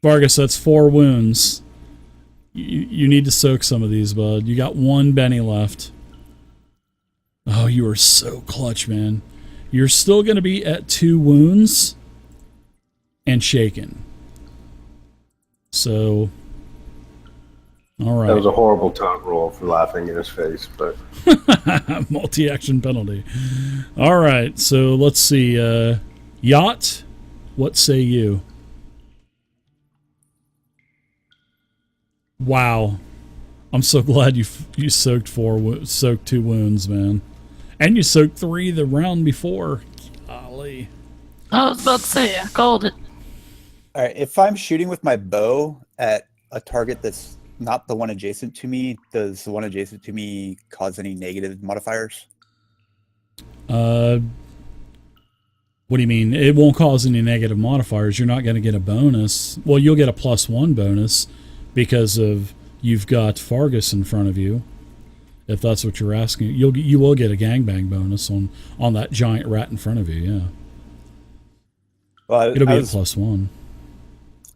Vargas, that's 4 wounds. You need to soak some of these, bud. You got 1 Benny left. Oh, you are so clutch, man. You're still going to be at 2 wounds and shaken. So, all right. That was a horrible taunt roll for laughing in his face, but multi-action penalty. All right, so let's see. Yacht, what say you? Wow, I'm so glad you soaked 2 wounds, man, and you soaked 3 the round before. Golly. I was about to say, I called it. All right, if I'm shooting with my bow at a target that's not the one adjacent to me, does the one adjacent to me cause any negative modifiers? What do you mean? It won't cause any negative modifiers. You're not going to get a bonus. Well, you'll get a +1 bonus because of you've got Fargus in front of you. If that's what you're asking, you will get a gangbang bonus on that giant rat in front of you. Yeah. Well, it'll be a +1.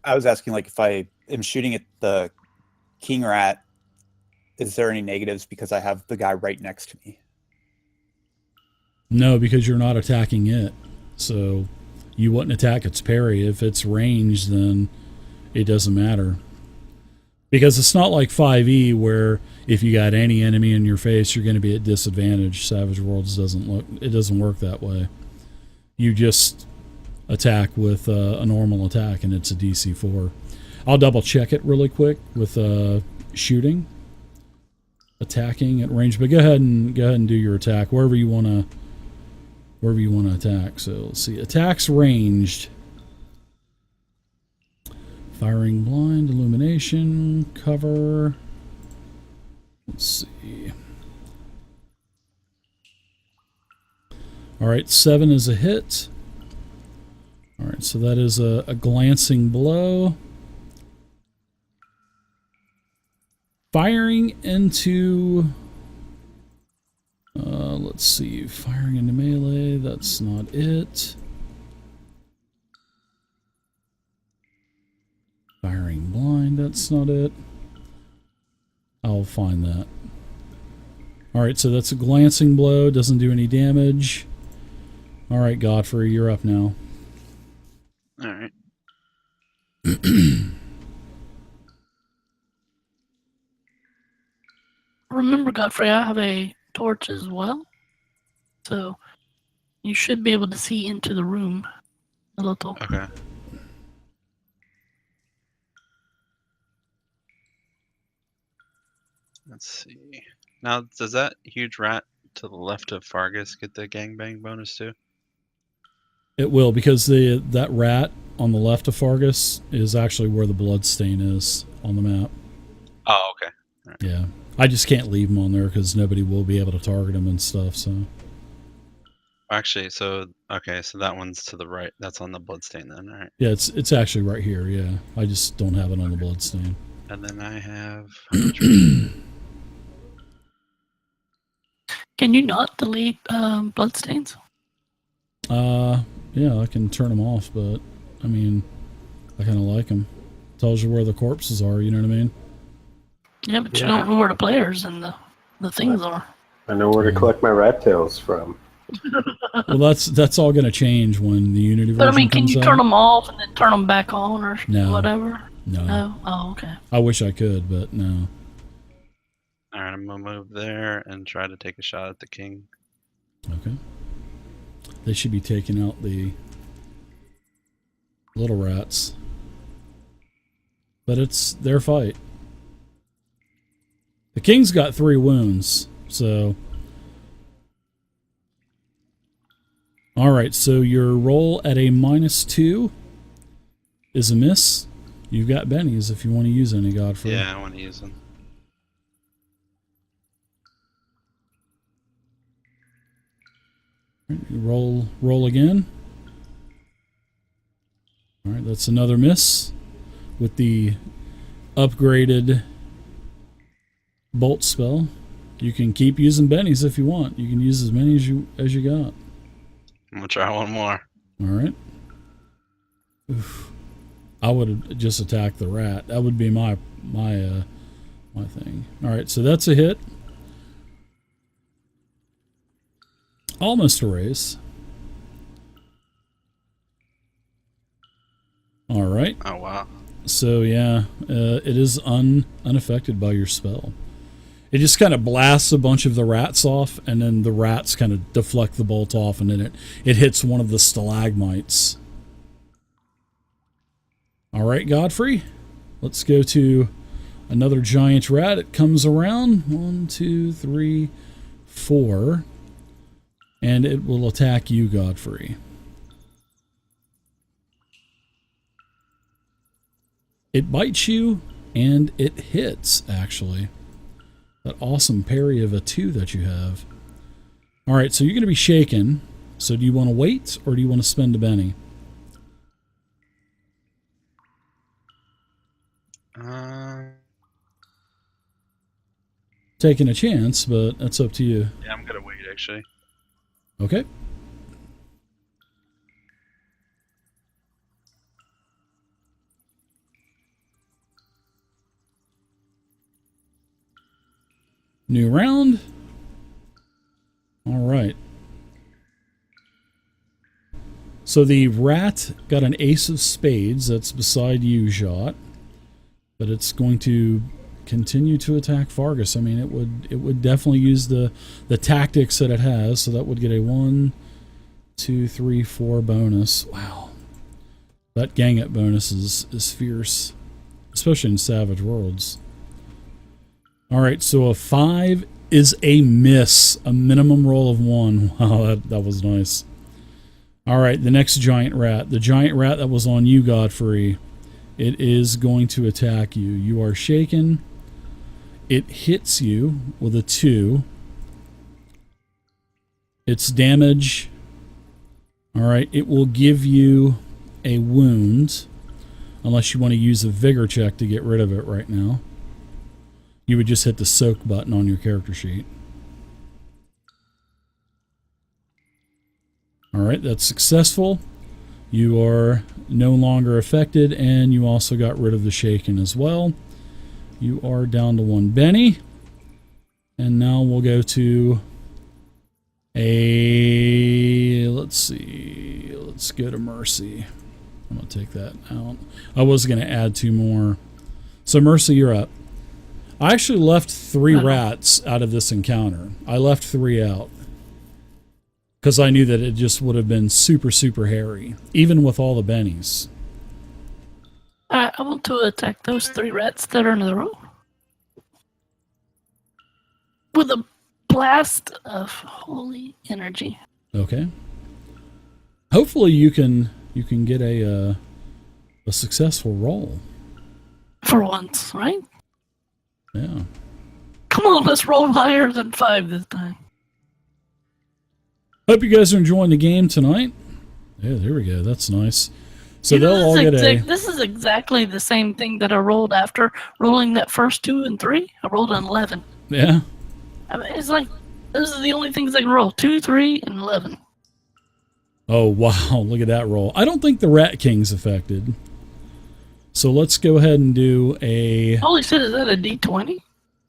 I was asking, like, if I am shooting at the king rat, is there any negatives because I have the guy right next to me? No, because you're not attacking it. So you wouldn't attack its parry. If it's ranged, then it doesn't matter. Because it's not like 5e where if you got any enemy in your face, you're going to be at disadvantage. Savage Worlds doesn't work that way. You just attack with a normal attack, and it's a DC 4. I'll double check it really quick with shooting, attacking at range. But go ahead and do your attack wherever you want to attack. So let's see, attacks ranged. Firing blind, illumination, cover. Let's see. All right, 7 is a hit. All right, so that is a glancing blow. Firing into... let's see, firing into melee, that's not it. Firing blind, that's not it. I'll find that. Alright, so that's a glancing blow, doesn't do any damage. Alright, Godfrey, you're up now. Alright. Remember, Godfrey, I have a torch as well. So you should be able to see into the room a little. Okay. Let's see. Now, does that huge rat to the left of Fargus get the gangbang bonus too? It will, because that rat on the left of Fargus is actually where the bloodstain is on the map. Oh, okay. Right. Yeah. I just can't leave him on there because nobody will be able to target him and stuff, so... Actually, so okay, so that one's to the right. That's on the bloodstain then, all right? Yeah, it's actually right here. Yeah, I just don't have it on the bloodstain. And then I have. Can you not delete bloodstains? Yeah, I can turn them off, but I mean, I kind of like them. Tells you where the corpses are. You know what I mean? Yeah, but you don't know where the players and the things are. I know where to collect my rat tails from. Well, that's all going to change when the Unity version But I mean, can comes you out. turn them off and then turn them back on or No. whatever? No. No. Oh, okay. I wish I could, but no. All right, I'm gonna move there and try to take a shot at the king. Okay. They should be taking out the little rats. But it's their fight. The king's got 3 wounds, so... Alright, so your roll at a -2 is a miss. You've got bennies if you want to use any, Godfrey. Yeah, I want to use them. Roll again. Alright, that's another miss. With the upgraded bolt spell. You can keep using bennies if you want. You can use as many as you got. I'm gonna try one more. Alright. Oof. I would just attack the rat. That would be my thing. All right, so that's a hit. Almost a raise. All right. Oh wow. So yeah, it is unaffected by your spell. It just kind of blasts a bunch of the rats off, and then the rats kind of deflect the bolt off, and then it hits one of the stalagmites. All right, Godfrey, let's go to another giant rat. It comes around 1, 2, 3, 4, and it will attack you, Godfrey. It bites you, and it hits, actually. That awesome parry of a 2 that you have. All right, so you're going to be shaken. So do you want to wait, or do you want to spend a Benny? Taking a chance, but that's up to you. Yeah, I'm gonna wait actually. Okay. New round. All right. So the rat got an ace of spades. That's beside you, Jot. But it's going to continue to attack Fargus. I mean, it would definitely use the tactics that it has. So that would get a 1, 2, 3, 4 bonus. Wow. That gang up bonus is fierce, especially in Savage Worlds. All right, so a 5 is a miss, a minimum roll of 1. Wow, that was nice. All right, the next giant rat. The giant rat that was on you, Godfrey. It is going to attack you. You are shaken. It hits you with a 2. Its damage. All right, it will give you a wound, unless you want to use a vigor check to get rid of it right now. You would just hit the soak button on your character sheet. All right, that's successful. You are no longer affected, and you also got rid of the shaken as well. You are down to 1 Benny. And now we'll go to let's see, let's go to Mercy. I'm going to take that out. I was going to add 2 more. So Mercy, you're up. I actually left 3 rats out of this encounter. I left 3 out because I knew that it just would have been super, super hairy, even with all the bennies. I want to attack those 3 rats that are in the row with a blast of holy energy. Okay. Hopefully you can get a successful roll. For once, right? Yeah. Come on, let's roll higher than 5 this time. Hope you guys are enjoying the game tonight. Yeah, there we go. That's nice. So You know, they'll all get this is exactly the same thing that I rolled after rolling that first 2 and 3. I rolled an 11. Yeah. I mean, it's like, those are the only things I can roll. 2, 3, and 11. Oh, wow. Look at that roll. I don't think the Rat King's affected. So let's go ahead and do a... Holy shit, is that a D20?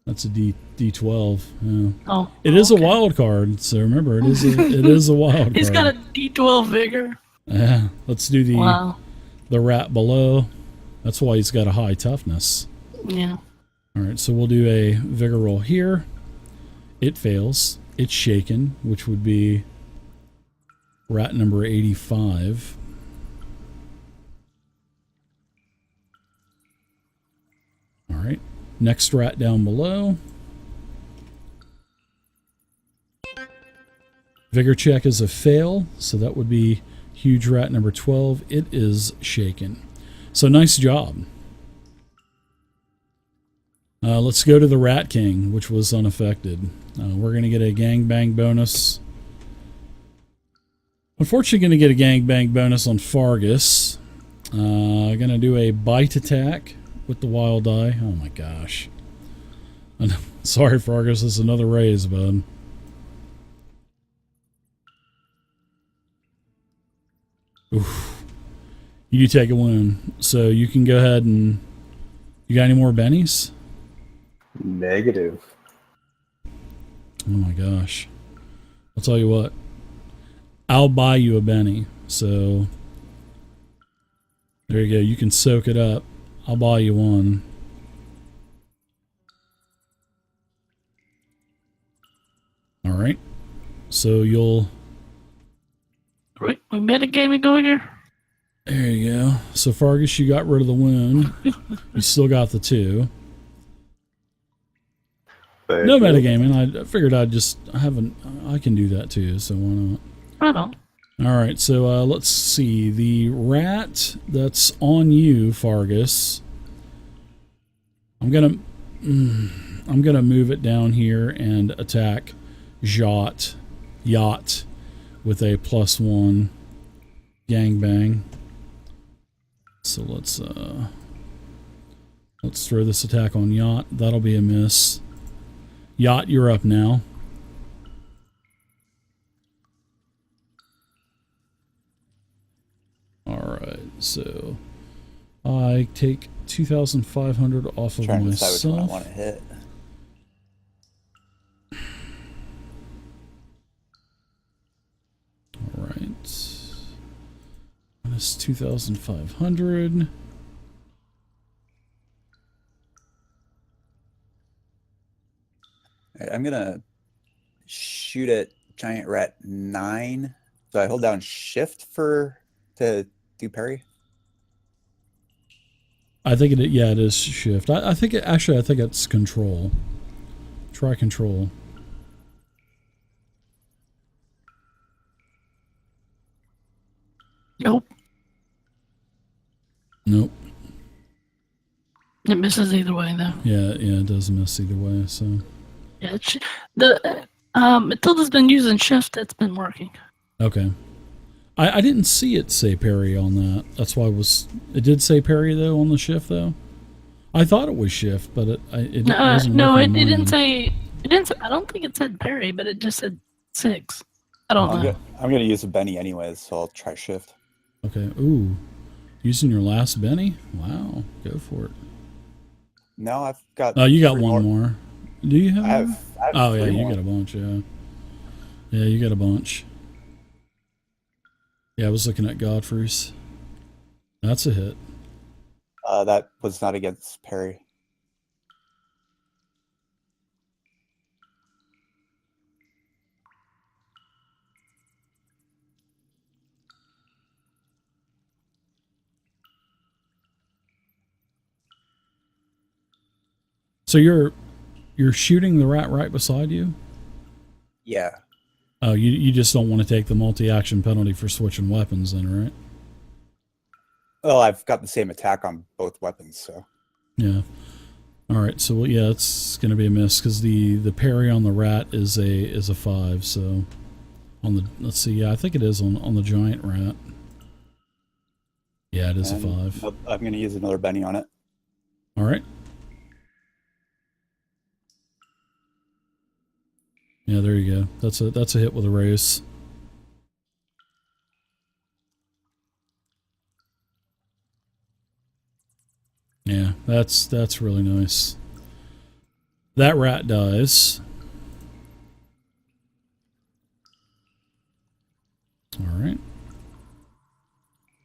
That's a D12. Yeah. Oh, It is okay. a wild card, so remember, it is a wild card. He's got a D12 vigor. Yeah. Let's do Wow. the rat below. That's why he's got a high toughness. Yeah. All right, so we'll do a vigor roll here. It fails. It's shaken, which would be rat number 85. All right, next rat down below. Vigor check is a fail, so that would be huge rat number 12. It is shaken. So nice job. Let's go to the Rat King, which was unaffected. We're going to get a gangbang bonus. Unfortunately, going to get a gangbang bonus on Fargus. Going to do a bite attack with the wild eye. Oh my gosh. Sorry, Fargus. This is another raise, bud. Oof. You take a wound. So you can go ahead and... You got any more bennies? Negative. Oh my gosh. I'll tell you what. I'll buy you a Benny. So there you go. You can soak it up. I'll buy you one. All right. So you'll... Right, we metagaming going here? There you go. So Fargus, you got rid of the wound. You still got the 2. No metagaming. I figured I can do that too, so why not? Right on. All right, so let's see. The rat that's on you, Fargus. I'm gonna move it down here and attack Yacht with a +1 gangbang. So let's throw this attack on Yacht. That'll be a miss. Yacht, you're up now. Alright, so I take 2,500 off of Trying to decide which one I myself. want to hit. Alright. Minus 2,500. I'm gonna shoot at giant rat 9. So I hold down shift to do parry. I think it is shift. I think it's control. Try control. Nope. Nope. It misses either way, though. Yeah, it does miss either way, so. Yeah, Matilda's been using shift. That's been working. Okay. I didn't see it say parry on that. That's why it did say parry though on the shift though. I thought it was shift, but it wasn't. No, working it on didn't mine. say. It didn't say. I don't think it said parry, but it just said 6. I don't know. I'm gonna use a Benny anyways, so I'll try shift. Okay. Ooh, using your last Benny? Wow, go for it. No, I've got. Oh, you got 3 one more. Do you have? I more? have Oh yeah, 3 you more. got a bunch. Yeah. Yeah, you got a bunch. Yeah, I was looking at Godfrey's. That's a hit. That was not against parry. So you're shooting the rat right beside you? Yeah. Oh, you just don't want to take the multi-action penalty for switching weapons then, right? Well, I've got the same attack on both weapons, so. Yeah. All right. So yeah, it's going to be a miss because the parry on the rat is a 5. So on the let's see. Yeah, I think it is on the giant rat. Yeah, it is a 5. I'm going to use another Benny on it. All right. Yeah, there you go. That's a hit with a race. Yeah, that's really nice. That rat dies. All right.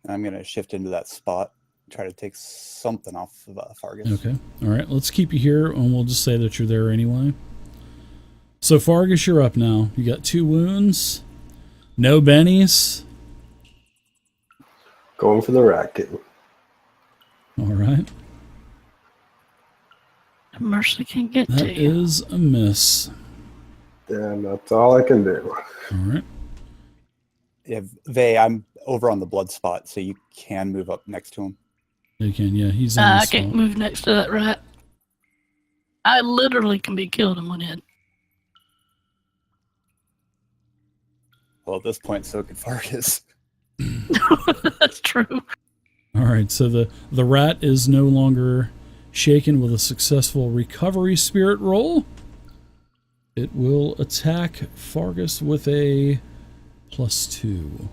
I'm going to shift into that spot, try to take something off of Fargus. Okay. All right. Let's keep you here, and we'll just say that you're there anyway. So Fargus, you're up now. You got 2 wounds, no bennies. Going for the rat kid. All right. Mercy can get That to you. is a miss. Damn, that's all I can do. All right. Yeah, Vey, I'm over on the blood spot, so you can move up next to him. You can. Yeah, he's in I the can't spot. move next to that rat. I literally can be killed in one hit. Well, at this point, so could Fargus. That's true. All right. So the rat is no longer shaken with a successful recovery spirit roll. It will attack Fargus with a +2.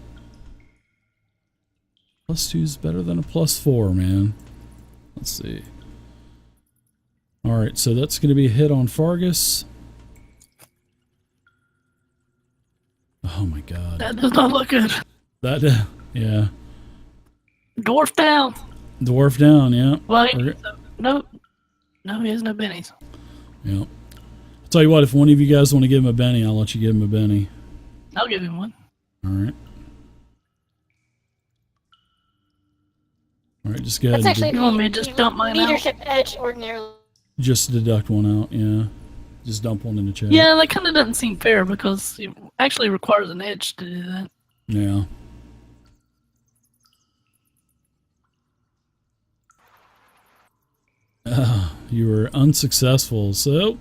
+2 is better than a +4, man. Let's see. All right, so that's going to be a hit on Fargus. Oh my god. That does not look good. That, yeah. Dwarf down. Dwarf down, yeah. Well, Okay. no, he has no bennies. Yeah. I'll tell you what, if one of you guys want to give him a Benny, I'll let you give him a Benny. I'll give him one. All right. All right, just go ahead That's and actually You want me to just dump mine out? leadership edge ordinarily. just deduct one out, yeah. Just dump one in the chat. Yeah, that kind of doesn't seem fair because it actually requires an edge to do that. Yeah. You were unsuccessful, so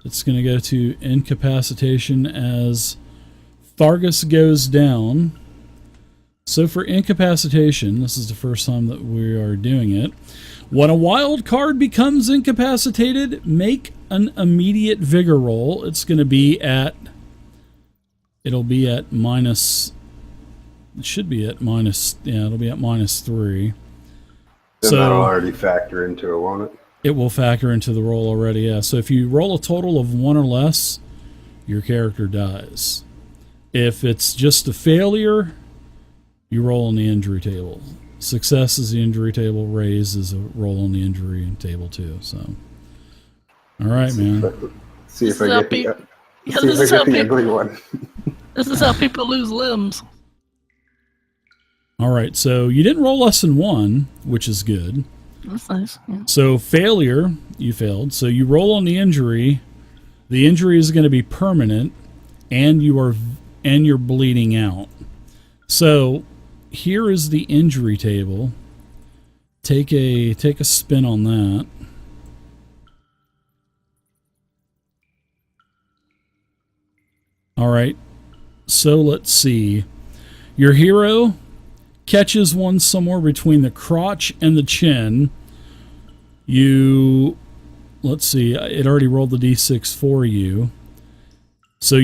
it's going to go to incapacitation as Fargus goes down. So for incapacitation, this is the first time that we are doing it. When a wild card becomes incapacitated, make an immediate vigor roll. It's going to be at, it'll be at minus, it should be at minus, yeah, it'll be at -3. Then So- that'll already factor into it, won't it? It will factor into the roll already, yeah. So if you roll a total of 1 or less, your character dies. If it's just a failure, you roll on the injury table. Success is the injury table, raise is a roll on the injury table too. So, all right, man. See if I get the, Yeah, see this if is I how get the people. ugly one. This is how people lose limbs. All right, so you didn't roll less than 1, which is good. That's nice. Yeah. So failure, you failed. So you roll on the injury. The injury is going to be permanent, and you're bleeding out. So here is the injury table. Take a spin on that. All right. So let's see. Your hero catches one somewhere between the crotch and the chin. Let's see, it already rolled the d6 for you. So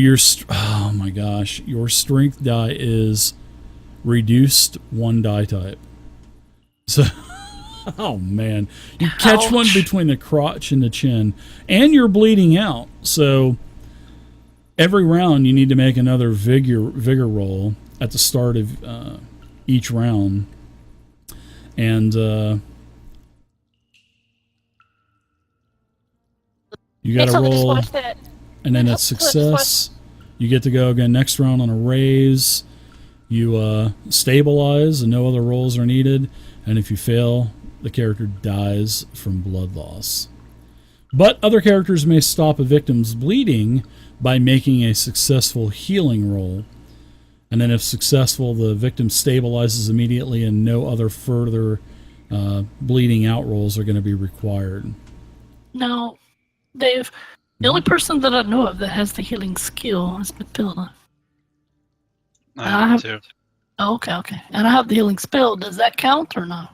oh my gosh, your strength die is reduced 1 die type. So, oh man, you catch one Ouch. between the crotch and the chin, and you're bleeding out. So every round you need to make another vigor roll at the start of each round, and you got to Next time, just roll, watch that. and then Yep, at so just success, you get to go again next round on a raise. You stabilize, and no other rolls are needed. And if you fail, the character dies from blood loss. But other characters may stop a victim's bleeding by making a successful healing roll. And then if successful, the victim stabilizes immediately and no other further bleeding out rolls are going to be required. Now, Dave, the only person that I know of that has the healing skill is Matilda. I have to. Oh, okay. And I have the healing spell. Does that count or no?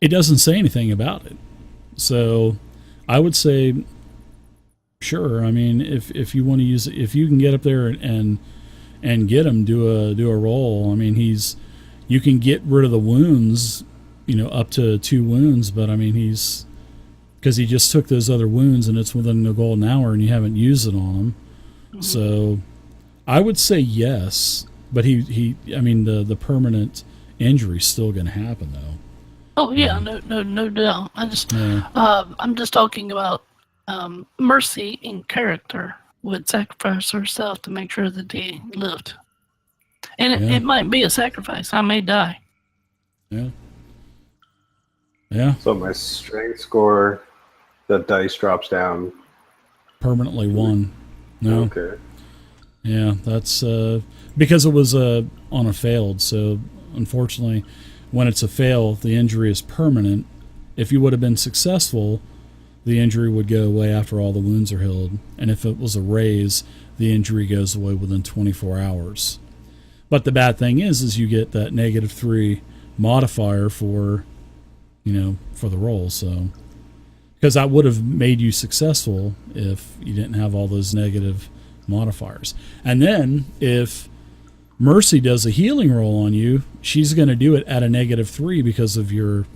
It doesn't say anything about it. So I would say, sure. I mean, if you want to use it, if you can get up there and get him, do a roll. I mean, you can get rid of the wounds, up to 2 wounds, but I mean, because he just took those other wounds and it's within the golden hour and you haven't used it on him. Mm-hmm. So I would say yes, but the permanent injury's still going to happen though. Oh yeah, no doubt. Yeah. I'm just talking about Mercy in character would sacrifice herself to make sure that they lived, and it might be a sacrifice. I may die. Yeah. Yeah. So my strength score, the dice drops down. Permanently 1. No. Okay. Yeah, that's because it was on a failed. So unfortunately, when it's a fail, the injury is permanent. If you would have been successful, the injury would go away after all the wounds are healed. And if it was a raise, the injury goes away within 24 hours. But the bad thing is you get that -3 modifier for the roll. So, because that would have made you successful if you didn't have all those negative modifiers. And then if Mercy does a healing roll on you, she's going to do it at a -3 because of your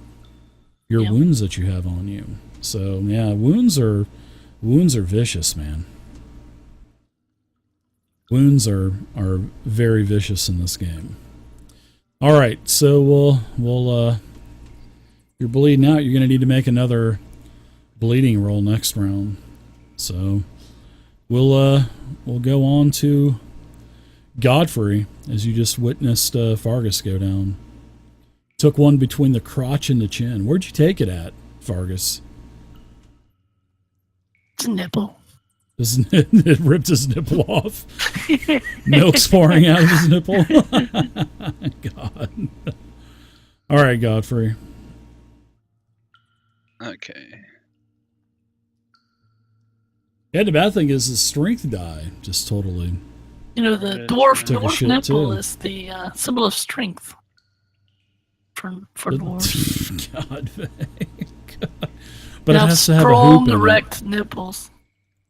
wounds that you have on you. So yeah, wounds are vicious, man. Wounds are very vicious in this game. All right, so we'll you're bleeding out. You're going to need to make another bleeding roll next round. So we'll go on to Godfrey, as you just witnessed Fargus go down. Took one between the crotch and the chin. Where'd you take it at, Fargus? It's a nipple. It ripped his nipple off. Milk's pouring out of his nipple. God. All right, Godfrey. Okay. Yeah, the bad thing is the strength die just totally. You know, the dwarf Took a shit, nipple too. is the symbol of strength for dwarves. God. But Now, it has to have a strong, hoop in it, erect nipples.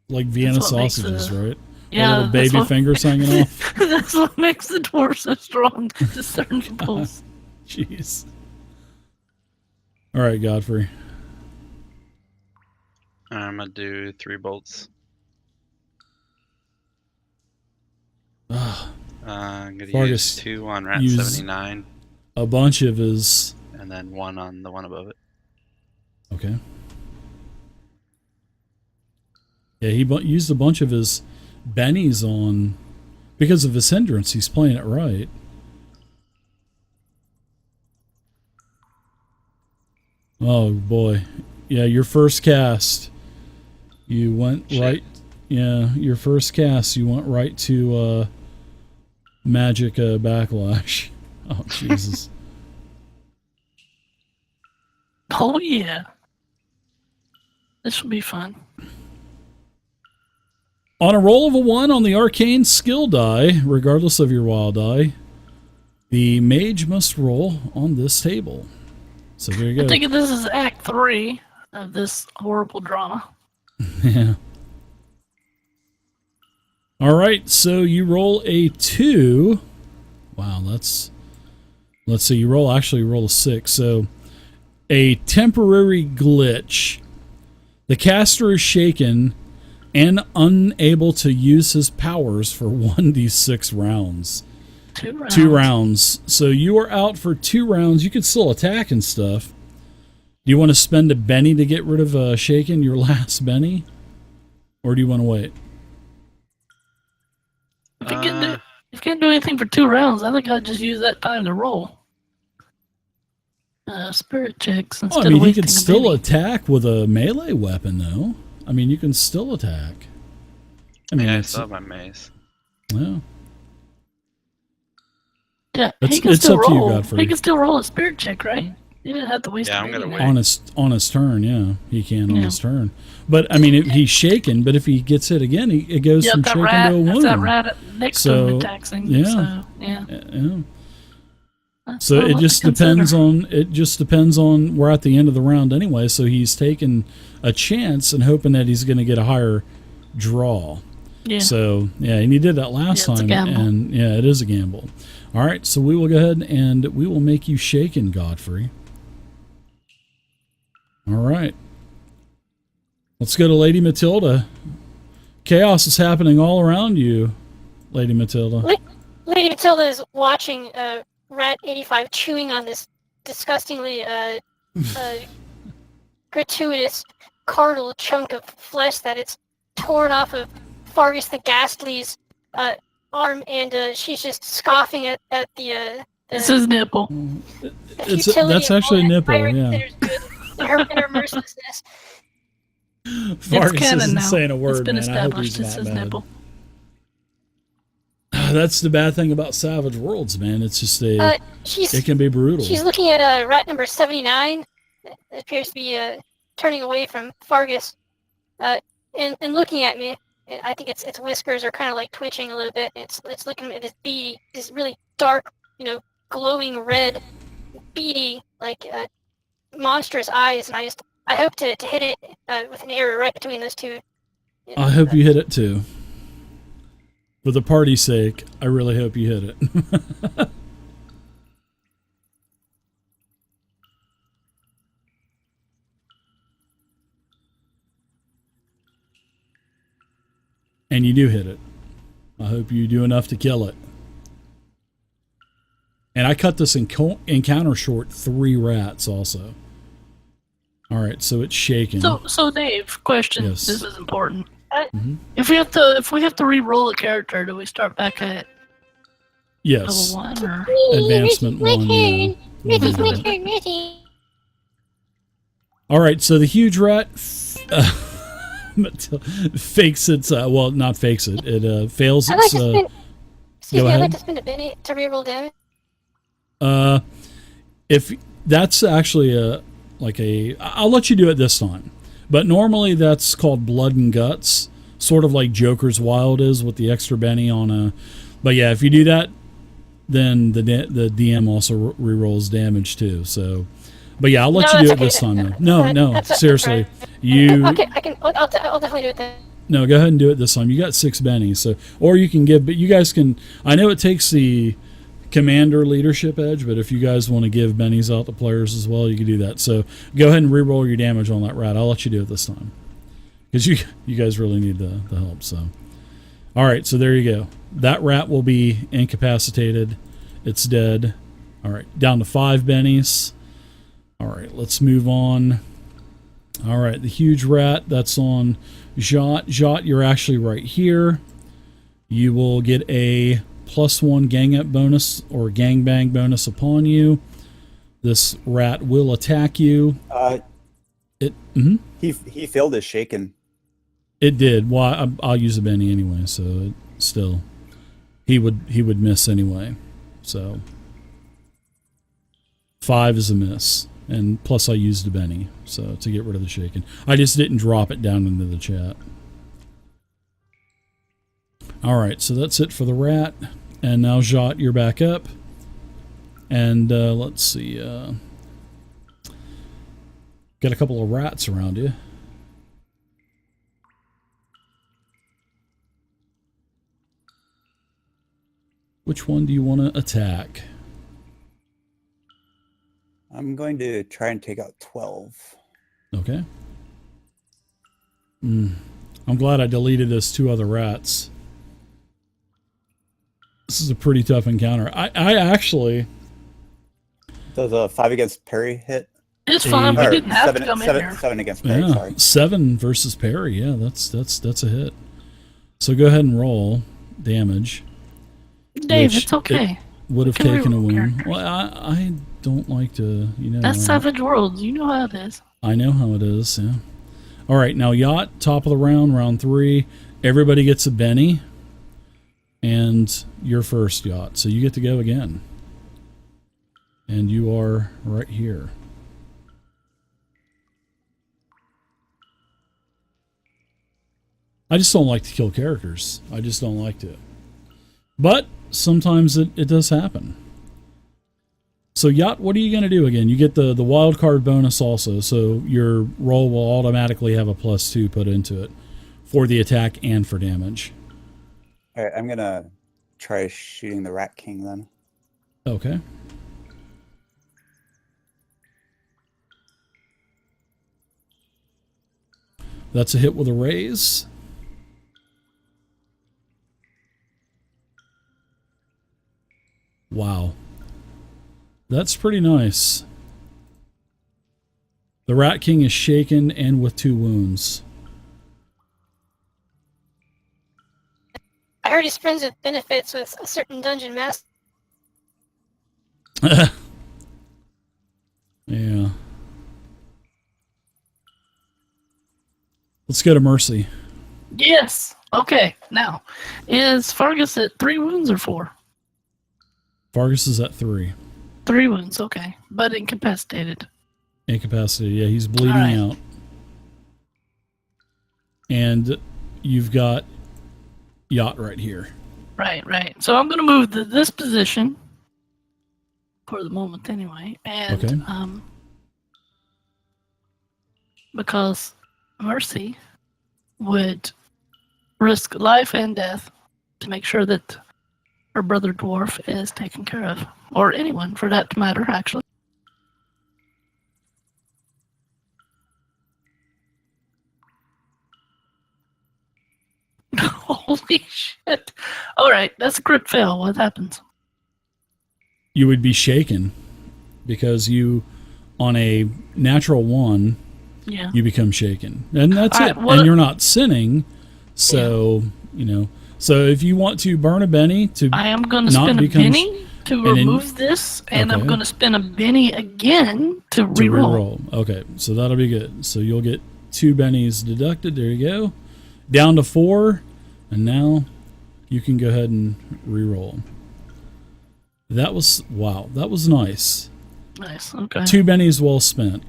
like Vienna That's what makes sausages, right? Yeah, Little that's baby what- fingers hanging off. That's what makes the dwarf so strong. Just their nipples. Jeez. All right, Godfrey. I'm gonna do 3 bolts. I'm gonna Fargus use 2 on Rat used- 79, A bunch of his. and then 1 on the one above it. Okay. Yeah, he used a bunch of his bennies on because of his hindrance. He's playing it right. Oh boy, yeah, your first cast, you went Shit. right. Yeah, your first cast, you went right to magic backlash. Oh Jesus. Oh, yeah. This will be fun. On a roll of a 1 on the arcane skill die, regardless of your wild die, the mage must roll on this table. So there you I go. think this is Act 3 of this horrible drama. Yeah. All right, so you roll a 2. Wow, let's see. You roll a 6. So a temporary glitch. The caster is shaken and unable to use his powers for 1d6 rounds. 2 rounds. 2 rounds. So you are out for 2 rounds. You can still attack and stuff. Do you want to spend a Benny to get rid of Shaken, your last Benny? Or do you want to wait? If you can't do anything for 2 rounds, I think I'd just use that time to roll. Spirit checks instead Oh, I mean, of he wasting can a still Benny. attack with a melee weapon, though. I mean, you can still attack. I mean, Yeah, I it's, still have my mace. yeah. Yeah, It's- he can it's still up to you, roll. Godfrey. He can still roll a spirit check, right? You didn't have to waste Yeah, a I'm Benny gonna there. wait. on his turn, yeah, he can on Yeah. his turn. But I mean, he's shaken. But if he gets hit again, it goes Yeah, from that shaken rat, to a that's wound. that rat next to So, him attacks him. yeah. So, yeah. Yeah. That's So not it much just to consider. depends on we're at the end of the round anyway. So he's taking a chance and hoping that he's going to get a higher draw. Yeah. So yeah, and he did that last Yeah, it's a time, gamble. and yeah, it is a gamble. All right, so we will go ahead and we will make you shaken, Godfrey. All right, let's go to Lady Matilda. Chaos is happening all around you, Lady Matilda. Lady Matilda is watching Rat 85 chewing on this disgustingly gratuitous carnal chunk of flesh that it's torn off of Fargus the Ghastly's arm, and she's just scoffing at the It's his nipple. futility That's of all actually a that nipple, Myra yeah. considers good, and her mercilessness. Fargus canon isn't now. saying a word, It's been man. I hope established. he's It's not his mad. nipple. That's the bad thing about Savage Worlds, man. It's just it can be brutal. She's looking at rat number 79. That appears to be turning away from Fargus, and looking at me. I think its whiskers are kind of like twitching a little bit. It's looking at this beady, this really dark, glowing red, beady, like monstrous eyes. And I hope to hit it with an arrow right between those two. I hope you hit it too. For the party's sake, I really hope you hit it. And you do hit it. I hope you do enough to kill it. And I cut this encounter short 3 rats also. All right, so it's shaken. So Dave, question. Yes. This is important. Mhm. If we have to re-roll a character, do we start back at Yes. level 1 or? Advancement My 1, yeah. turn. Murphy's my turn, Murphy. All right, so the huge rat fakes its, well, not fakes it. It fails I'd like its, to spend. Excuse go me, I'd ahead. like to spend a penny to reroll damage. if that's actually I'll let you do it this time. But normally that's called blood and guts, sort of like Joker's Wild is with the extra Benny on a. But yeah, if you do that, then the DM also re-rolls damage too. So, but yeah, I'll let No, you do that's it this okay. time though. No, That's seriously, right. you. Okay, I'll definitely do it then. No, go ahead and do it this time. You got 6 bennies, so or you can give, but you guys can. I know it takes the commander leadership edge, but if you guys want to give bennies out to players as well, you can do that. So go ahead and re-roll your damage on that rat. I'll let you do it this time because you guys really need the help. So, all right, so there you go. That rat will be incapacitated. It's dead. All right, down to 5 bennies. All right, let's move on. All right, the huge rat, that's on Jot. Jot, you're actually right here. You will get a +1 gang up bonus or gangbang bonus upon you. This rat will attack you. He failed his shaken. It did. Well, I'll use a Benny anyway, so still, he would miss anyway. So 5 is a miss, and plus I used a Benny, so to get rid of the shaken. I just didn't drop it down into the chat. All right, so that's it for the rat. And now, Jot, you're back up. And let's see. Got a couple of rats around you. Which one do you want to attack? I'm going to try and take out 12. Okay. I'm glad I deleted those 2 other rats. This is a pretty tough encounter. I actually... Does a 5 against parry hit? It's fine. We Or didn't have 7, to come in 7, here. 7 against parry, Yeah, sorry. 7 versus parry. Yeah, that's a hit. So go ahead and roll damage. Dave, Which it's okay. Would have Can we taken a roll wound. characters? Well, I don't like to, That's Savage Worlds. You know how it is. I know how it is, yeah. All right, now Yacht, top of the round 3. Everybody gets a Benny. And you're first, Yacht. So you get to go again. And you are right here. I just don't like to kill characters. I just don't like to. But sometimes it does happen. So Yacht, what are you going to do again? You get the wild card bonus also, so your roll will automatically have a +2 put into it for the attack and for damage. All right, I'm going to try shooting the Rat King then. Okay. That's a hit with a raise. Wow. That's pretty nice. The Rat King is shaken and with 2 wounds. I heard his friends with benefits with a certain dungeon master. Yeah. Let's go to Mercy. Yes. Okay. Now, is Fargus at 3 wounds or 4? Vargas is at 3. 3 wounds. Okay, but incapacitated. Incapacitated. Yeah, he's bleeding All right. out. And you've got Yacht right here. Right. So I'm going to move to this position for the moment, anyway, and Okay. Because Mercy would risk life and death to make sure that her brother dwarf is taken care of, or anyone for that matter, actually. Holy shit! All right, that's a crit fail. What happens? You would be shaken because you, on a natural 1, Yeah. you become shaken, and that's All it. right, And you're not sinning, so you know. So if you want to burn a Benny to I am going to not spend a become Benny to and then- remove this, and I'm Okay. going to spend a Benny again to to reroll. reroll. Okay, so that'll be good. So you'll get 2 bennies deducted. There you go. Down to 4, and now you can go ahead and reroll. That was wow. That was nice. Nice. Okay. 2 bennies well spent.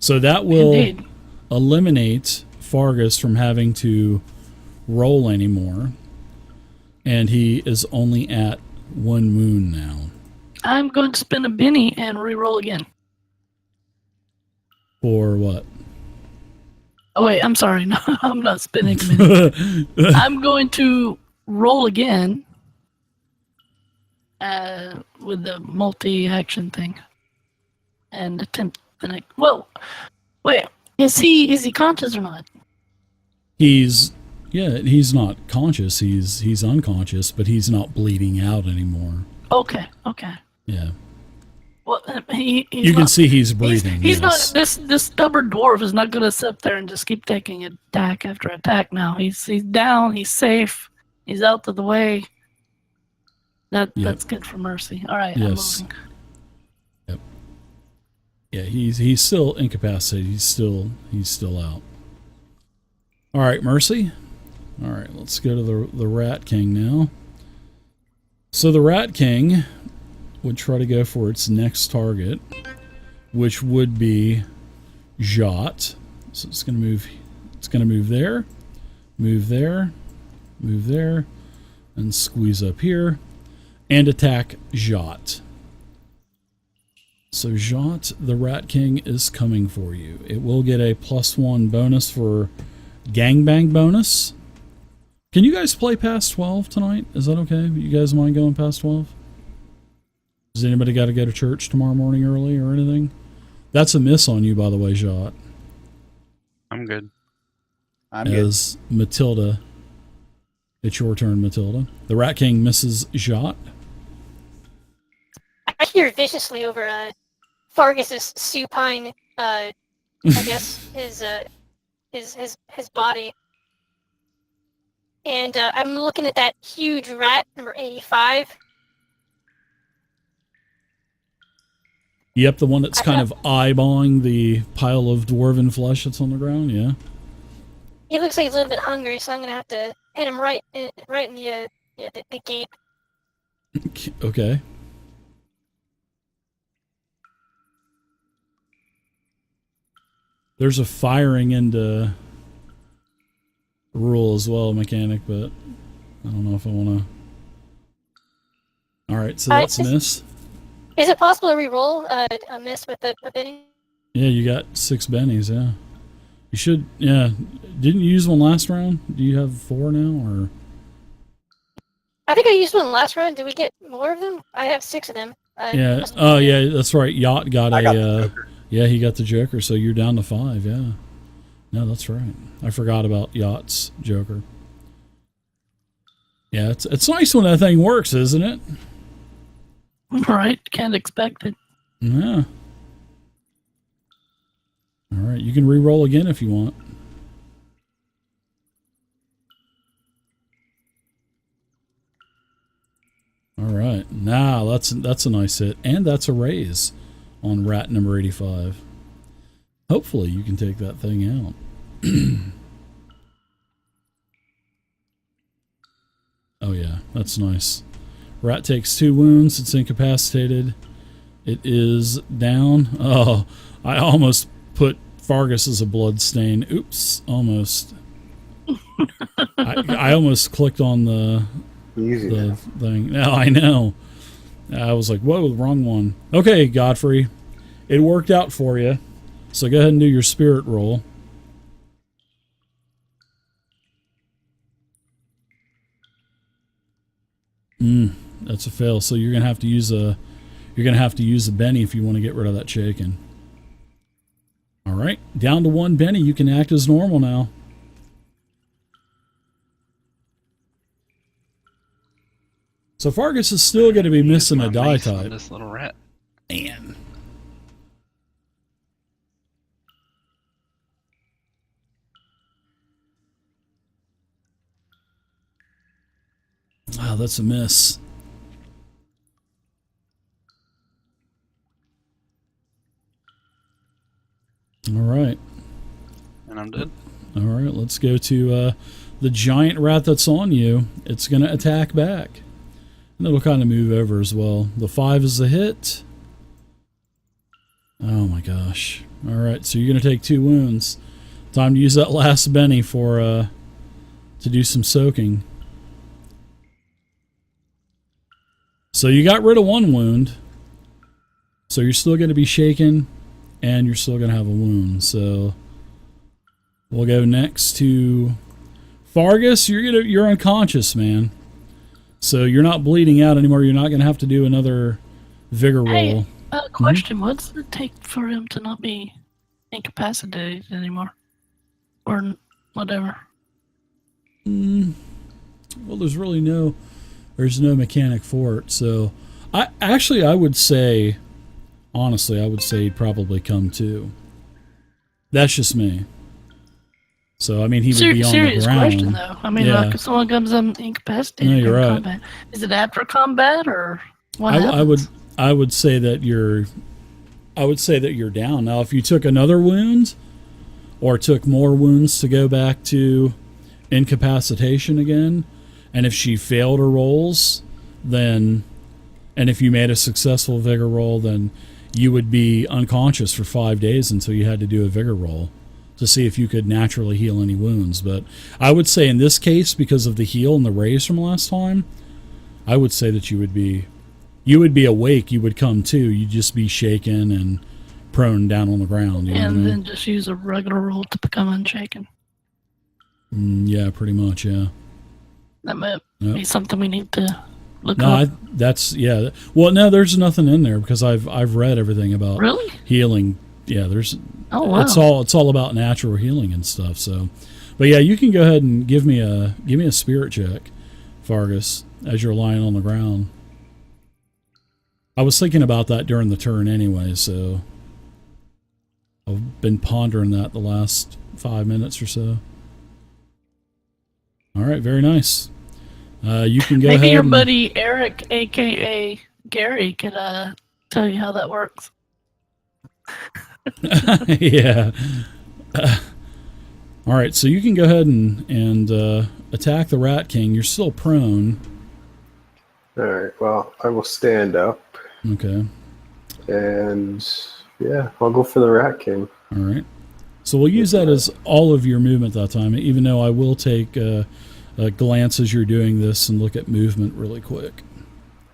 So that will Indeed. eliminate Fargus from having to roll anymore, and he is only at 1 wound now. I'm going to spend a Benny and reroll again. For what? Oh wait, I'm sorry. No, I'm not spinning a Benny. I'm going to roll again with the multi-action thing and attempt the next. Well, wait, is he conscious or not? He's not conscious. He's unconscious, but he's not bleeding out anymore. Okay. Yeah. Well, he's You can not, see he's breathing. He's yes. not. This stubborn dwarf is not going to sit there and just keep taking attack after attack. Now he's down. He's safe. He's out of the way. That's good for Mercy. All right. Yes. I'm moving. Yep. Yeah, he's still incapacitated. He's still out. All right, Mercy. All right, let's go to the Rat King now. So the Rat King would try to go for its next target, which would be Jot. So it's going to move. It's going to move there, move there, move there, and squeeze up here, and attack Jot. So Jot, the Rat King, is coming for you. It will get a +1 bonus for gangbang bonus. Can you guys play past 12 tonight? Is that okay? You guys mind going past 12? Does anybody got to go to church tomorrow morning early or anything? That's a miss on you, by the way, Jot. I'm good. I'm good. As Matilda. It's your turn, Matilda. The Rat King misses Jot. I hear viciously over Fargus's supine, I guess his body, and I'm looking at that huge rat, number 85. Yep, the one that's kind of eyeballing the pile of dwarven flesh that's on the ground, yeah. He looks like he's a little bit hungry, so I'm gonna have to hit him right in the gape. Okay. There's a firing into rule as well, mechanic, but I don't know if I want to. All right, so that's a miss. Is it possible to re-roll a miss with a Benny? Yeah, you got 6 bennies, yeah. You should, yeah. Didn't you use one last round? Do you have 4 now, or? I think I used one last round. Did we get more of them? I have 6 of them. Yeah. Oh, yeah, that's right. Yacht got I got the Joker. Yeah, he got the Joker, so you're down to 5, yeah. No, that's right. I forgot about Yacht's Joker. Yeah, it's nice when that thing works, isn't it? Right. Can't expect it. Yeah. All right, you can re-roll again if you want. All right, now that's a nice hit, and that's a raise on rat number 85. Hopefully, you can take that thing out. Oh yeah, that's nice. Rat takes 2 wounds. It's incapacitated. It is down. Oh, I almost put Fargus as a blood stain. Oops, almost. I almost clicked on the Easy. thing. Now I know. I was like, whoa, wrong one. Okay, Godfrey. It worked out for you. So go ahead and do your spirit roll. That's a fail. So you're gonna have to use a Benny if you want to get rid of that shaken. All right, down to 1 Benny. You can act as normal now. So Fargus is still going to be missing a die Mace on type. This little rat. Man. Wow, that's a miss. All right. And I'm dead. All right, let's go to the giant rat that's on you. It's going to attack back. And it'll kind of move over as well. The 5 is the hit. Oh my gosh. All right, so you're going to take 2 wounds. Time to use that last Benny for to do some soaking. So you got rid of 1 wound. So you're still going to be shaken, and you're still going to have a wound. So we'll go next to Fargus. You're unconscious, man. So you're not bleeding out anymore. You're not going to have to do another vigor roll. Hey, question: What does it take for him to not be incapacitated anymore, or whatever? Well, there's no mechanic for it. So I would say, honestly, I would say he'd probably come to. That's just me. So I mean, he would be on the Serious ground. question, though. I mean, Yeah. like if someone comes up incapacitated No, you're in right. combat, is it after combat or what happens? I would say that you're down. Now, if you took another wound or took more wounds to go back to incapacitation again, and if she failed her rolls, then, and if you made a successful vigor roll, then you would be unconscious for 5 days until you had to do a vigor roll to see if you could naturally heal any wounds. But I would say in this case, because of the heal and the raise from last time, I would say that you would be awake. You would come to. You'd just be shaken and prone down on the ground. You know what I And mean? then just use a regular roll to become unshaken. Yeah, pretty much. Yeah. That might Yep. be something we need to look No, up. that's yeah. Well, no, there's nothing in there because I've read everything about Really? healing. Yeah, there's. Oh wow. It's all about natural healing and stuff. So, but yeah, you can go ahead and give me a spirit check, Fargus, as you're lying on the ground. I was thinking about that during the turn anyway, so I've been pondering that the last 5 minutes or so. All right, very nice. You can go Maybe ahead. your and- buddy Eric, aka Gary, could tell you how that works. Yeah. All right, so you can go ahead and attack the Rat King. You're still prone. All right. Well, I will stand up, Okay. and yeah, I'll go for the Rat King. All right. So we'll use that as all of your movement that time, even though I will take a glance as you're doing this and look at movement really quick.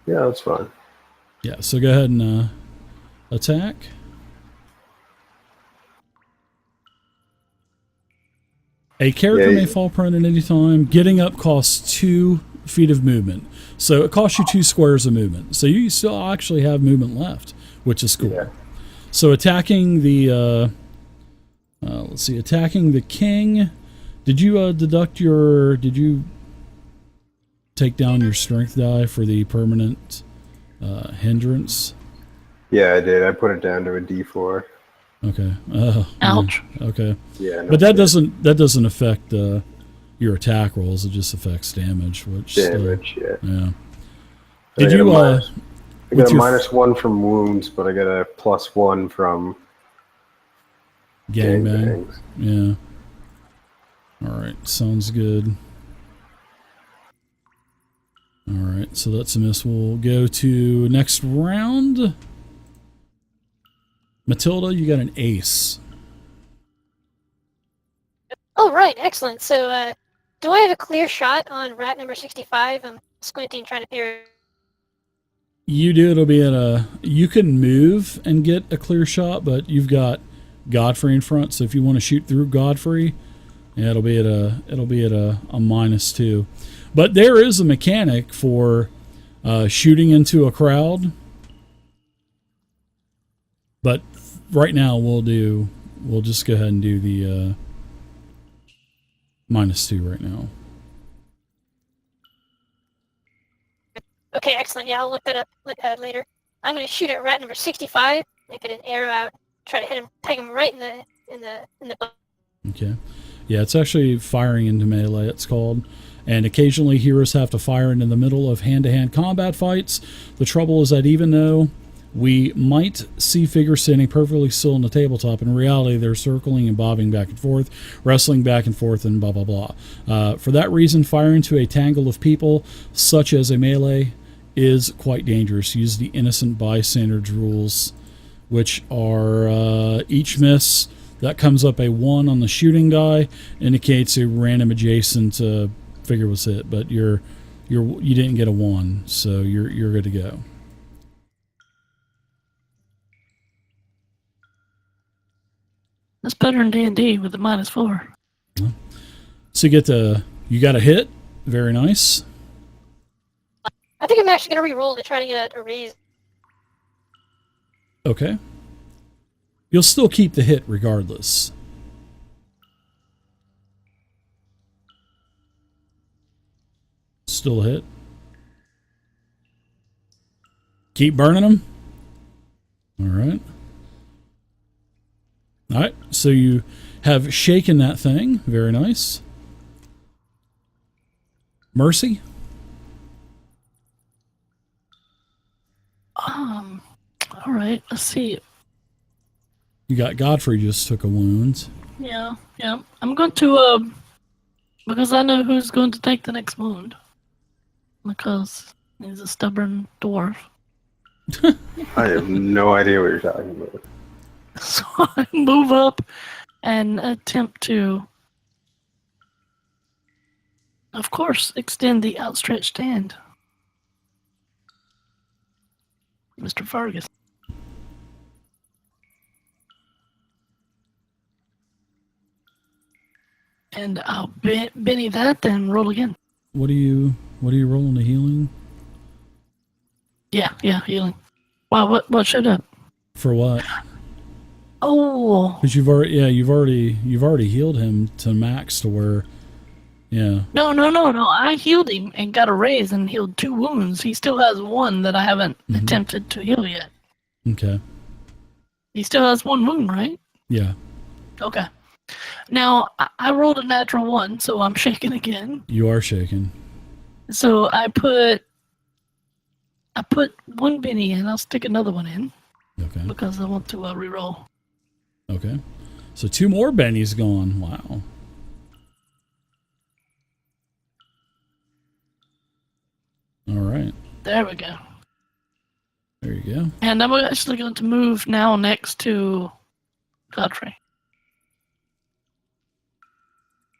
Yeah, that's fine. Yeah, so go ahead and attack. A character may fall prone at any time. Getting up costs 2 feet of movement. So it costs you 2 squares of movement. So you still actually have movement left, which is cool. Yeah. So attacking the, let's see, attacking the king. Did you did you take down your strength die for the permanent hindrance? Yeah, I did. I put it down to a D4. Okay. Ouch. Okay. Yeah. No But that shit. doesn't affect your attack rolls. It just affects damage, which Damage. Yeah. yeah. I Did got you I with got a your -1 from wounds, but I got a +1 from gangbang? gangbangs. Yeah. All right. Sounds good. All right. So that's a miss. We'll go to next round. Matilda, you got an ace. Oh, right, excellent. So, do I have a clear shot on rat number 65? I'm squinting, trying to figure. You do. It'll be at a. You can move and get a clear shot, but you've got Godfrey in front. So if you want to shoot through Godfrey, yeah, it'll be at a -2. But there is a mechanic for shooting into a crowd. But right now we'll just go ahead and do the -2 right now. Okay, excellent. Yeah, I'll look at it later. I'm going to shoot at rat number 65. And get an arrow out. Try to hit him, tag him right in the butt. Okay. Yeah, it's actually firing into melee, it's called. And occasionally heroes have to fire into the middle of hand-to-hand combat fights. The trouble is that even though we might see figures standing perfectly still on the tabletop, in reality they're circling and bobbing back and forth, wrestling back and forth, and blah, blah, blah. For that reason, firing into a tangle of people, such as a melee, is quite dangerous. Use the innocent bystanders rules, which are each miss that comes up a 1 on the shooting die indicates a random adjacent figure was hit, but you didn't get a 1, so you're good to go. That's better than D&D with the -4. So you got a hit. Very nice. I think I'm actually going to re-roll to try to get a raise. Okay. You'll still keep the hit regardless. Still a hit. Keep burning them. All right. All right. So you have shaken that thing. Very nice. Mercy. All right. Let's see. You got Godfrey just took a wound. Yeah. I'm going to because I know who's going to take the next wound. Because he's a stubborn dwarf. I have no idea what you're talking about. So I move up and attempt to, of course, extend the outstretched hand. Mr. Fergus. And I'll Benny that, then roll again. What are you rolling the healing? Yeah, healing. Wow, what showed up? For what? Oh. Because you've already healed him to max to where, yeah. No. I healed him and got a raise and healed 2 wounds. He still has 1 that I haven't attempted to heal yet. Okay. He still has 1 wound, right? Yeah. Okay. Now, I rolled a natural 1, so I'm shaking again. You are shaking. So I put 1 Benny in. I'll stick another one in. Okay. Because I want to reroll. Okay. So 2 more Bennies gone. Wow. All right. There we go. There you go. And I'm actually going to move now next to Godfrey.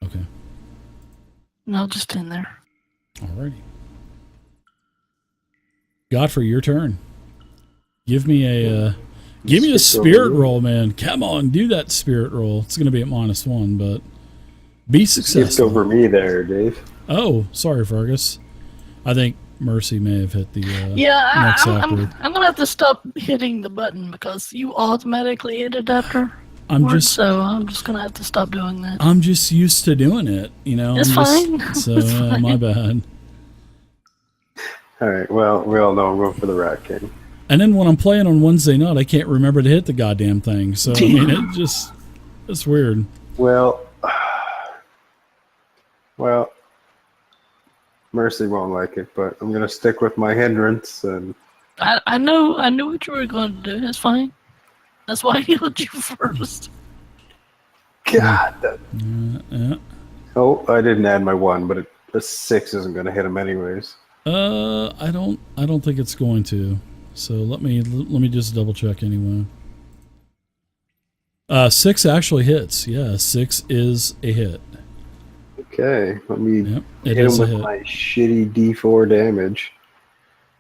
Okay. And I'll just stand there. Alrighty. Godfrey, your turn. Give me a spirit roll, man. Come on, do that spirit roll. It's going to be at -1, but be successful. Skipped over me there, Dave. Oh, sorry, Fergus. I think Mercy may have hit the yeah, next I'm upward. going to have to stop hitting the button because you automatically hit it after. So I'm just going to have to stop doing that. I'm just used to doing it, you know. It's fine. So It's fine. my bad. All right. Well, we all know I'm going for the Rat King. And then when I'm playing on Wednesday night, I can't remember to hit the goddamn thing. So I mean, it's weird. Well, Mercy won't like it, but I'm gonna stick with my hindrance. And I knew what you were going to do. It's fine. That's why I healed you first. God. Yeah. Oh, I didn't add my 1, but a 6 isn't gonna hit him anyways. I don't think it's going to. So let me just double check anyway. 6 actually hits. Yeah, 6 is a hit. Okay, let me it hit is him a with hit. my shitty D4 damage.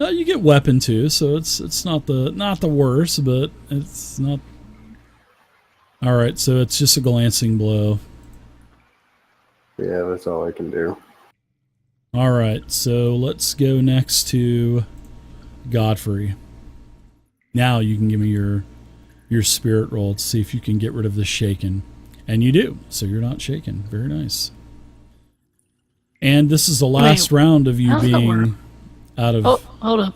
You get weapon too, so it's not the worst, but it's not. All right, so it's just a glancing blow. Yeah, that's all I can do. All right, so let's go next to Godfrey. Now you can give me your spirit roll to see if you can get rid of the shaken. And you do, so you're not shaken. Very nice. And this is the last round of you how's that work? being out of... Oh, hold up.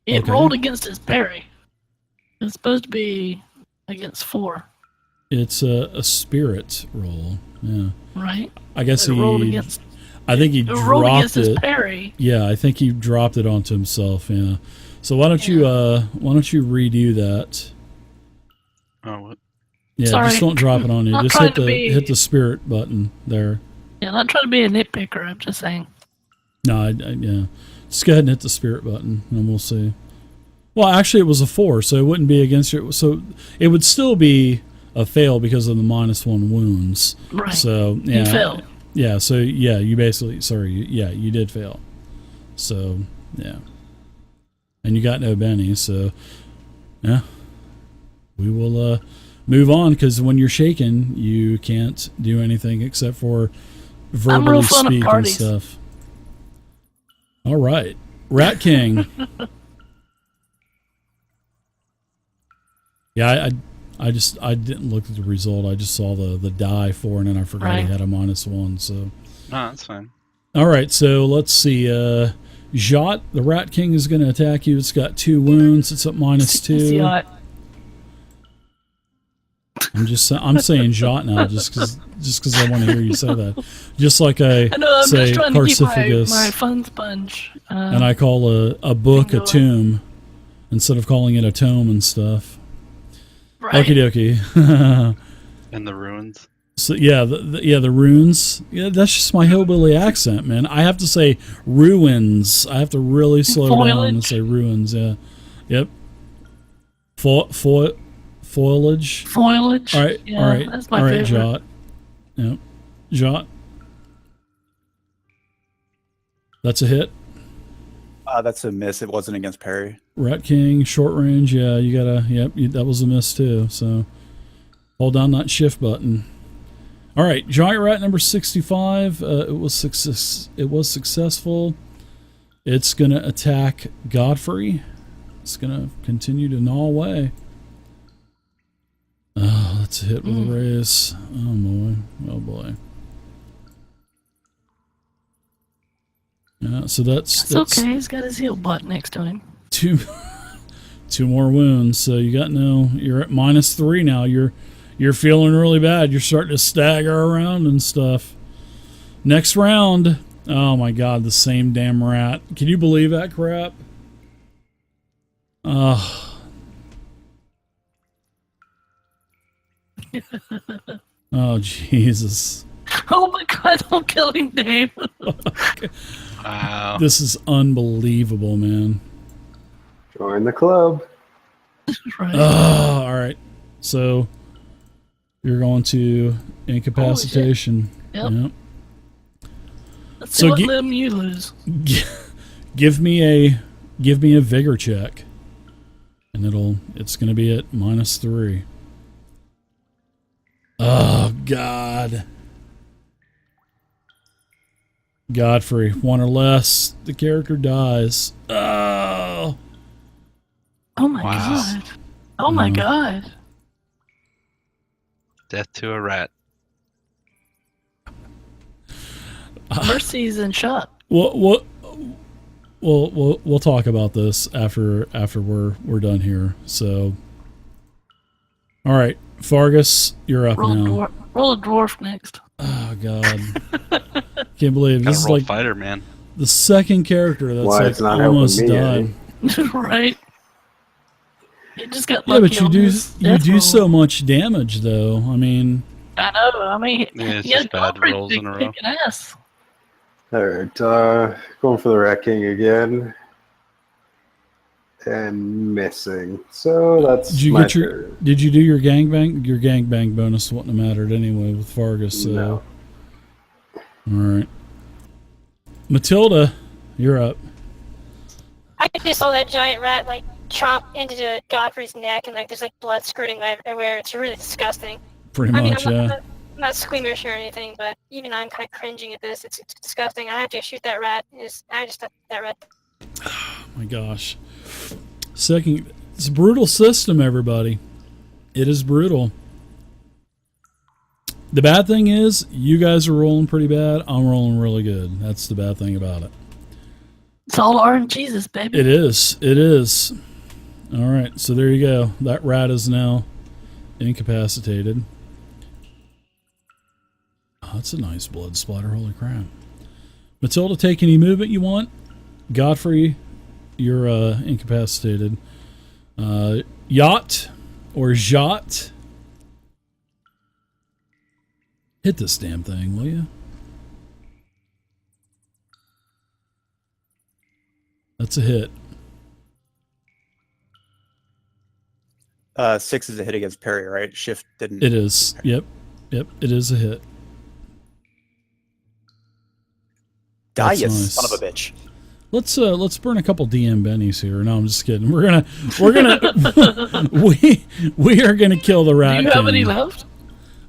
It okay. rolled against his parry. It's supposed to be against 4, It's a spirit roll. Yeah. right? I guess It rolled he... against. I think he It rolled against dropped his it. parry. Yeah, I think he dropped it onto himself. Yeah. So why don't you redo that? Oh, what? Yeah, Sorry. just don't drop it on you. Not Just trying hit to the be- hit the spirit button there. Yeah, not trying to be a nitpicker. I'm just saying. No, yeah. Just go ahead and hit the spirit button, and we'll see. Well, actually, it was a 4, so it wouldn't be against your. So it would still be a fail because of the -1 wounds. Right. So yeah, You failed. Yeah. So yeah, you basically. Sorry. Yeah, you did fail. So yeah, and you got no Benny. So yeah, we will move on because when you're shaken, you can't do anything except for I'm real verbally fun at speak and parties. stuff. All right, Rat King. Yeah, I didn't look at the result. I just saw the die 4, and then I forgot Right. he had a -1. So, No, that's fine. all right. So let's see. Jot, the Rat King is going to attack you. It's got 2 wounds. It's at -2. Yacht. I'm saying Jot now, just because I want to hear you say that. Just like I I know. I'm say just trying to keep Parsiphagus, my fun sponge. and I call a book a Bingo. tomb instead of calling it a tome and stuff. right. Okie dokie. And the ruins. So yeah, the runes. Yeah, that's just my hillbilly accent, man. I have to say ruins. I have to really slow down and Foliage. say ruins. Yeah, yep. Foliage. Foliage. All right, Yeah, all right, that's my all right, favorite. Jot. Yep, Jot. That's a hit. That's a miss. It wasn't against parry. Rat King, short range. Yeah, you gotta. Yep, that was a miss too. So hold down that shift button. All right, Giant Rat number 65. It was successful. It's gonna attack Godfrey. It's gonna continue to gnaw away. Oh, that's a hit with a raise. Oh boy. Oh boy. Yeah, so that's okay. He's got his heel butt next to him. two more wounds. So you're at -3 now. You're feeling really bad. You're starting to stagger around and stuff. Next round. Oh my god, the same damn rat. Can you believe that crap? Oh Jesus. Oh my God! Don't kill him, Dave. Wow. This is unbelievable, man. Join the club. right. All right. So you're going to incapacitation. Yep. Let's see So what gi- limb you lose. Give me a vigor check, and it's going to be at -3. Oh God. Godfrey, 1 or less, the character dies. Oh. Oh my Wow. God. Oh my God. Death to a rat. Mercy's in shock. We'll talk about this after we're done here. So, all right, Fargus, you're up now. Roll a dwarf next. Oh God, can't believe Gotta this is roll like fighter, man. the second character that's Why like it's not helping almost me, died. right? You just got Yeah, lucky but you on do this death do roll. so much damage though. I mean, I know. I mean, Yeah, it's yeah, just bad Godfrey's rolls in a row. kicking ass. All right, going for the Rat King again. And missing. So that's did you my get your turn. did you do your gangbang? Your gangbang bonus wouldn't have mattered anyway with Fargus. So. No. All right, Matilda, you're up. I just saw that giant rat like chomp into Godfrey's neck, and like there's like blood squirting everywhere. It's really disgusting. Pretty I mean, much, I'm yeah. not, not squeamish or anything, but even I'm kind of cringing at this. It's disgusting. I have to shoot that rat. I just that rat. Oh my gosh. Second, it's a brutal system, everybody. It is brutal. The bad thing is, you guys are rolling pretty bad. I'm rolling really good. That's the bad thing about it. It's all RNGesus, baby. It is. It is. All right, so there you go. That rat is now incapacitated. Oh, that's a nice blood splatter. Holy crap. Matilda, take any movement you want. Godfrey, you're incapacitated. Yacht or Jot. Hit this damn thing, will you? That's a hit. 6 is a hit against parry, right? Shift didn't. It is. Yep. Yep. It is a hit. Die, That's you nice. son of a bitch. Let's burn a couple DM bennies here. No, I'm just kidding. We're gonna we are gonna kill the rat. Do you have king. any left?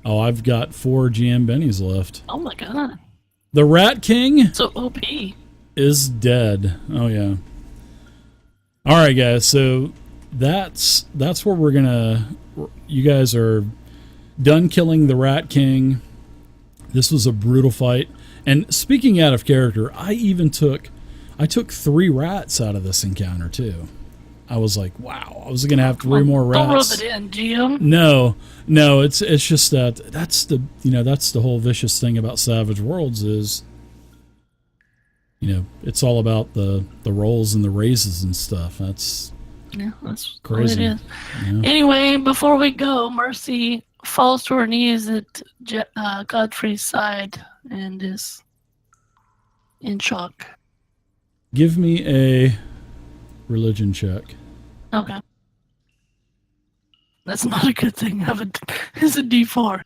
Oh, I've got 4 GM bennies left. Oh my god. The Rat King So OP. is dead. Oh yeah. All right, guys. So that's where we're gonna. You guys are done killing the Rat King. This was a brutal fight. And speaking out of character, I took 3 rats out of this encounter too. I was like, wow, I was gonna have 3 more Don't rub rats. it in, GM. No, it's just that's the whole vicious thing about Savage Worlds is, it's all about the rolls and the raises and stuff. That's Crazy. What it is. Yeah. Anyway, before we go, Mercy falls to her knees at Godfrey's side and is in shock. Give me a religion check. Okay. That's not a good thing. It's a D4.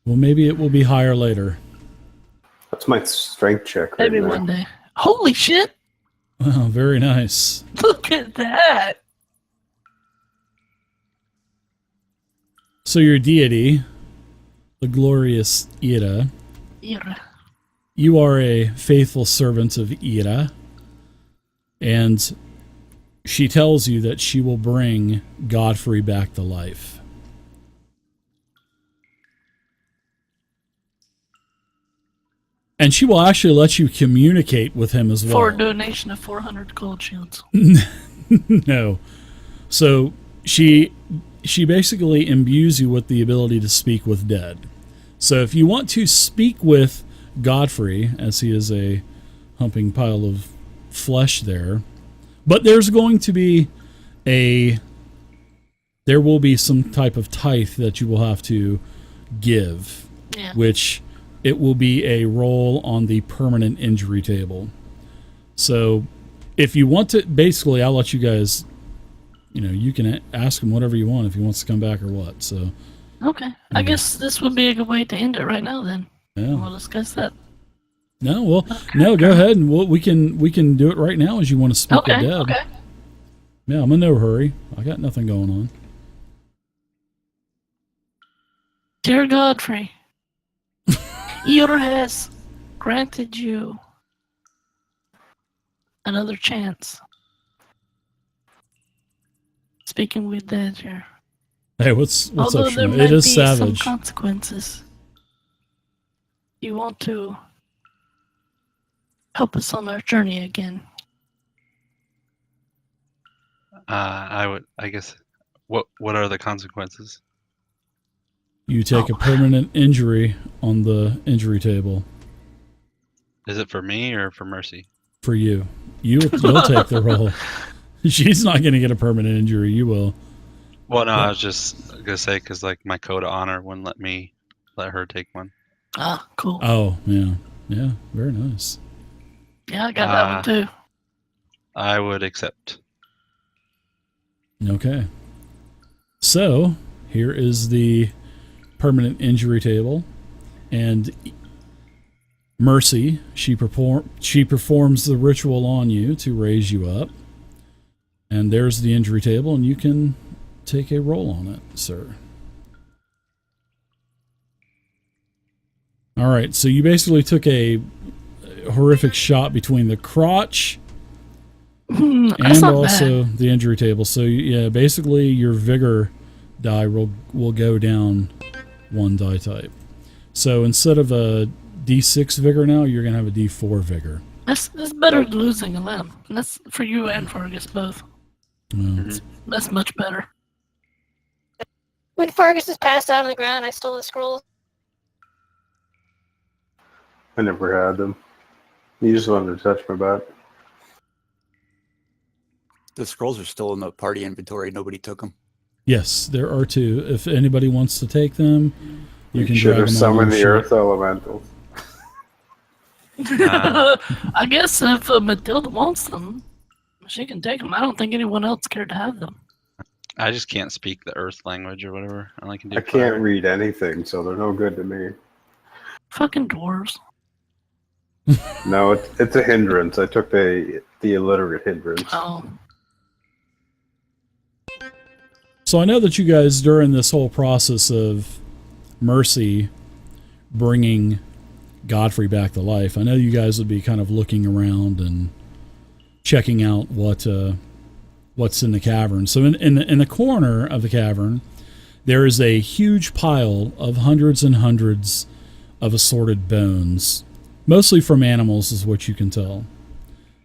Well, maybe it will be higher later. That's my strength check. Maybe right one day. Holy shit! Oh, very nice. Look at that! So your deity, the glorious Ira, you are a faithful servant of Ira, and she tells you that she will bring Godfrey back to life. And she will actually let you communicate with him as well. For a donation of 400 gold shields. No. So she basically imbues you with the ability to speak with dead. So if you want to speak with Godfrey, as he is a humping pile of flesh there, but there's going to be there will be some type of tithe that you will have to give, which it will be a roll on the permanent injury table. So if you want to, basically, I'll let you guys, you can ask him whatever you want if he wants to come back or what. So okay, I guess this would be a good way to end it right now. Then we'll discuss that. No, well, no, go ahead and we can do it right now as you want to speak with dead. Okay. Yeah, I'm in no hurry. I got nothing going on. Dear Godfrey, Yor has granted you another chance. Speaking with dead here. Hey, what's Although up, there Shmuel? might It is be savage. some consequences. You want to help us on our journey again. I guess. What are the consequences? You take a permanent injury on the injury table. Is it for me or for Mercy? For you. You'll take the role. She's not going to get a permanent injury. You will. Well, no, I was just going to say, because my code of honor wouldn't let her take one. Ah, cool. Oh, yeah. Yeah, very nice. Yeah, I got that one too. I would accept. Okay. So, here is the permanent injury table. And Mercy, she performs the ritual on you to raise you up. And there's the injury table, and you can take a roll on it, sir. All right, so you basically took a horrific shot between the crotch That's and not also bad. the injury table. So yeah, basically your vigor die will go down one die type. So instead of a D6 vigor now, you're gonna have a D4 vigor. That's better than losing a limb. And that's for you and Fergus both. Well, That's much better. When Fergus is passed out on the ground, I stole the scrolls. I never had them. You just wanted to touch my butt. The scrolls are still in the party inventory. Nobody took them. yes, there are two. If anybody wants to take them, you can should drag have them on summoned your the ship. earth elementals. I guess if Matilda wants them, she can take them. I don't think anyone else cared to have them. I just can't speak the Earth language or whatever. I only can do I can't fire. read anything, so they're no good to me. Fucking dwarves. No, it's a hindrance. I took the illiterate hindrance. Oh. So I know that you guys, during this whole process of Mercy bringing Godfrey back to life, I know you guys would be kind of looking around and checking out what's in the cavern. So in the corner of the cavern, there is a huge pile of hundreds and hundreds of assorted bones, mostly from animals is what you can tell.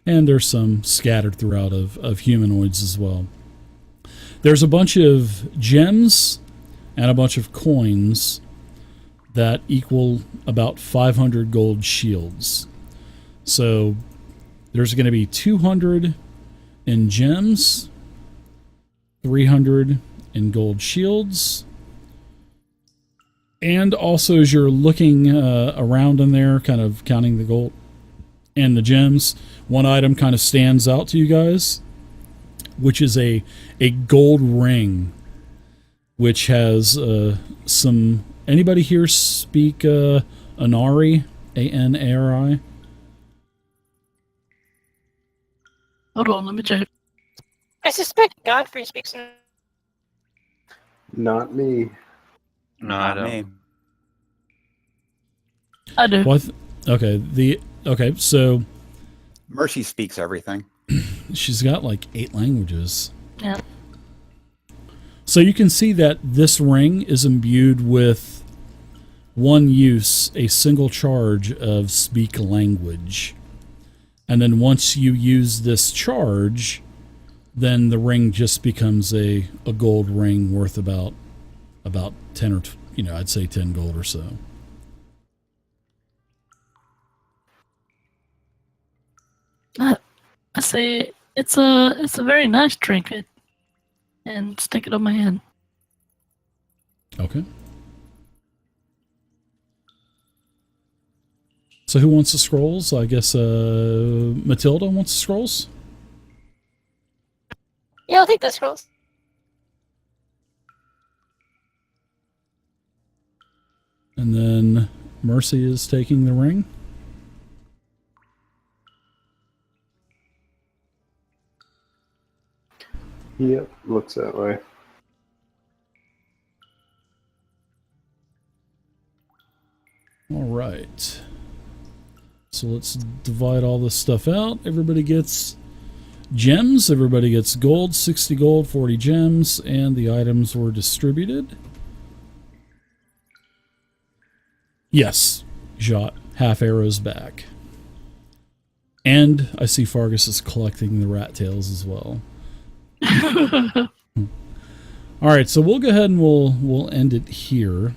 And there's some scattered throughout of humanoids as well. There's a bunch of gems and a bunch of coins that equal about 500 gold shields. So there's going to be 200 in gems, 300 in gold shields. And also, as you're looking around in there, kind of counting the gold and the gems, one item kind of stands out to you guys, which is a gold ring, which has some... Anybody here speak Anari? A-N-A-R-I? Hold on, let me check. I suspect Godfrey speaks in. Not me. No, I don't. Me. I do. What? Okay, so Mercy speaks everything. she's got like 8 languages. Yeah. So you can see that this ring is imbued with one use, a single charge of speak language. And then once you use this charge, then the ring just becomes a gold ring worth about 10 or, I'd say 10 gold or so. I say it's a very nice trinket, and stick it on my hand. Okay. So who wants the scrolls? I guess Matilda wants the scrolls. Yeah, I'll take the scrolls. And then Mercy is taking the ring. Yep, looks that way. All right. So let's divide all this stuff out. Everybody gets gems. Everybody gets gold, 60 gold, 40 gems, and the items were distributed. Yes, Jot, half arrows back. And I see Fargus is collecting the rat tails as well. All right, so we'll go ahead and we'll end it here.